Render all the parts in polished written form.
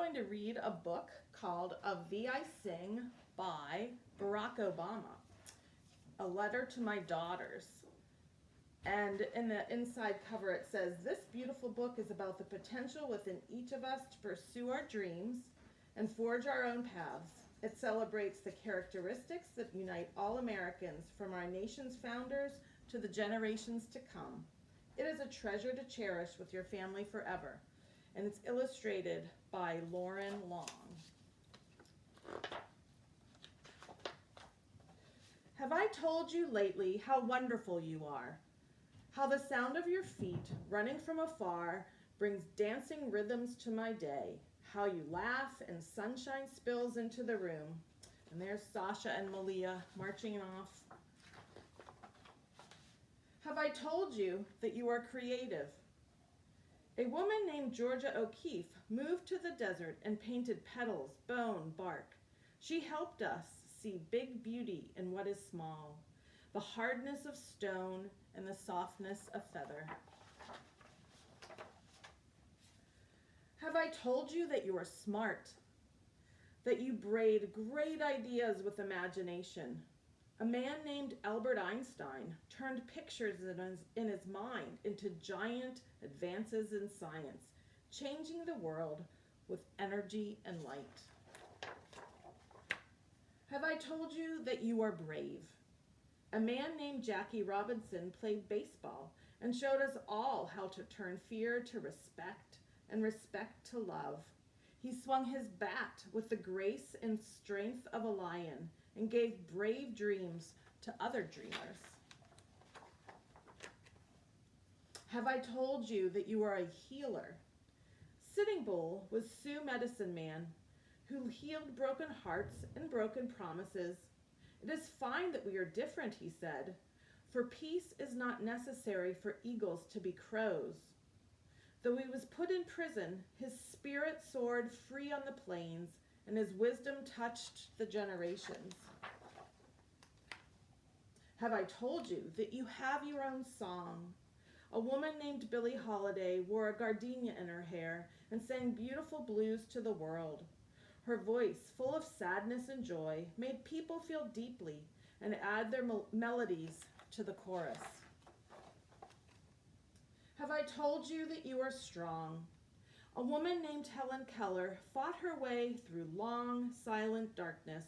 going to read a book called Of Thee I Sing by Barack Obama, a letter to my daughters. And in the inside cover it says, this beautiful book is about the potential within each of us to pursue our dreams and forge our own paths. It celebrates the characteristics that unite all Americans, from our nation's founders to the generations to come. It is a treasure to cherish with your family forever, and it's illustrated by Lauren Long. Have I told you lately how wonderful you are? How the sound of your feet running from afar brings dancing rhythms to my day. How you laugh and sunshine spills into the room. And there's Sasha and Malia marching off. Have I told you that you are creative? A woman named Georgia O'Keeffe moved to the desert and painted petals, bone, bark. She helped us see big beauty in what is small, the hardness of stone and the softness of feather. Have I told you that you are smart, that you braid great ideas with imagination? A man named Albert Einstein turned pictures in his mind into giant advances in science, changing the world with energy and light. Have I told you that you are brave? A man named Jackie Robinson played baseball and showed us all how to turn fear to respect and respect to love. He swung his bat with the grace and strength of a lion and gave brave dreams to other dreamers. Have I told you that you are a healer? Sitting Bull was Sioux medicine man who healed broken hearts and broken promises. It is fine that we are different, he said, for peace is not necessary for eagles to be crows. Though he was put in prison, his spirit soared free on the plains, and his wisdom touched the generations. Have I told you that you have your own song? A woman named Billie Holiday wore a gardenia in her hair and sang beautiful blues to the world. Her voice, full of sadness and joy, made people feel deeply and add their melodies to the chorus. Have I told you that you are strong? A woman named Helen Keller fought her way through long, silent darkness.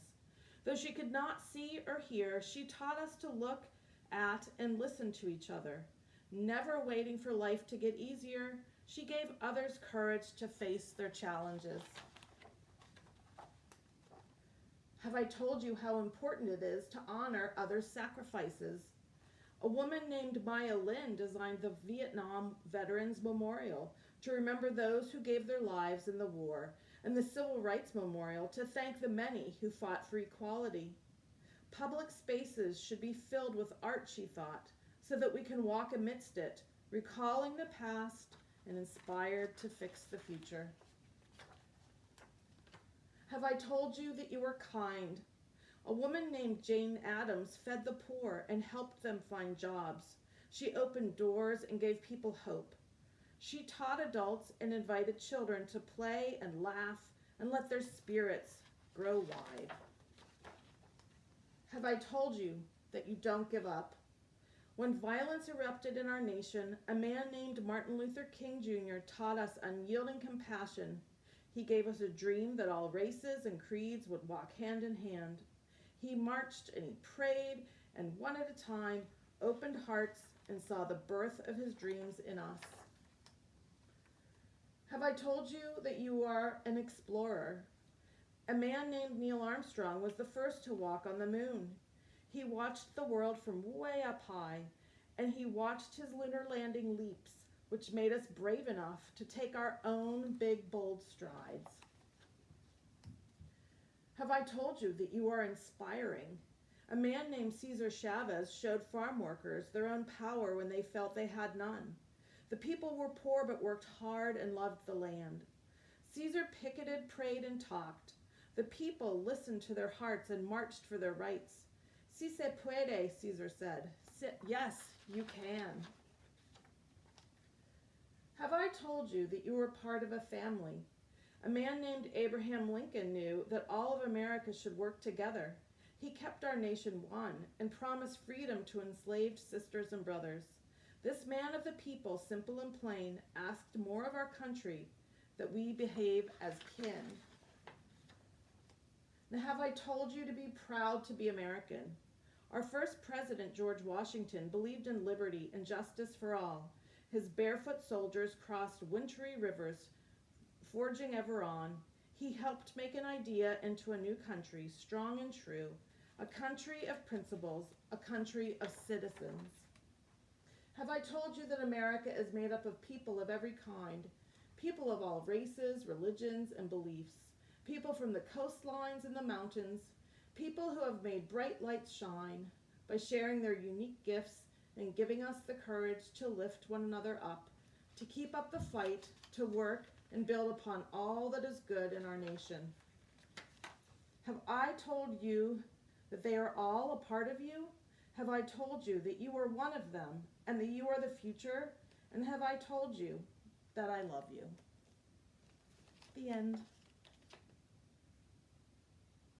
Though she could not see or hear, she taught us to look at and listen to each other. Never waiting for life to get easier, she gave others courage to face their challenges. Have I told you how important it is to honor others' sacrifices? A woman named Maya Lin designed the Vietnam Veterans Memorial to remember those who gave their lives in the war, and the Civil Rights Memorial to thank the many who fought for equality. Public spaces should be filled with art, she thought, so that we can walk amidst it, recalling the past and inspired to fix the future. Have I told you that you are kind? A woman named Jane Addams fed the poor and helped them find jobs. She opened doors and gave people hope. She taught adults and invited children to play and laugh and let their spirits grow wide. Have I told you that you don't give up? When violence erupted in our nation, a man named Martin Luther King Jr. taught us unyielding compassion. He gave us a dream that all races and creeds would walk hand in hand. He marched and he prayed, and one at a time opened hearts and saw the birth of his dreams in us. Have I told you that you are an explorer? A man named Neil Armstrong was the first to walk on the moon. He watched the world from way up high, and he watched his lunar landing leaps, which made us brave enough to take our own big, bold strides. Have I told you that you are inspiring? A man named Cesar Chavez showed farm workers their own power when they felt they had none. The people were poor but worked hard and loved the land. Cesar picketed, prayed, and talked. The people listened to their hearts and marched for their rights. Si se puede, Cesar said. Yes, you can. Have I told you that you were part of a family? A man named Abraham Lincoln knew that all of America should work together. He kept our nation one and promised freedom to enslaved sisters and brothers. This man of the people, simple and plain, asked more of our country, that we behave as kin. Now, have I told you to be proud to be American? Our first president, George Washington, believed in liberty and justice for all. His barefoot soldiers crossed wintry rivers, forging ever on. He helped make an idea into a new country, strong and true, a country of principles, a country of citizens. Have I told you that America is made up of people of every kind, people of all races, religions, and beliefs, people from the coastlines and the mountains, people who have made bright lights shine by sharing their unique gifts and giving us the courage to lift one another up, to keep up the fight, to work and build upon all that is good in our nation. Have I told you that they are all a part of you? Have I told you that you are one of them and that you are the future? And have I told you that I love you? The end.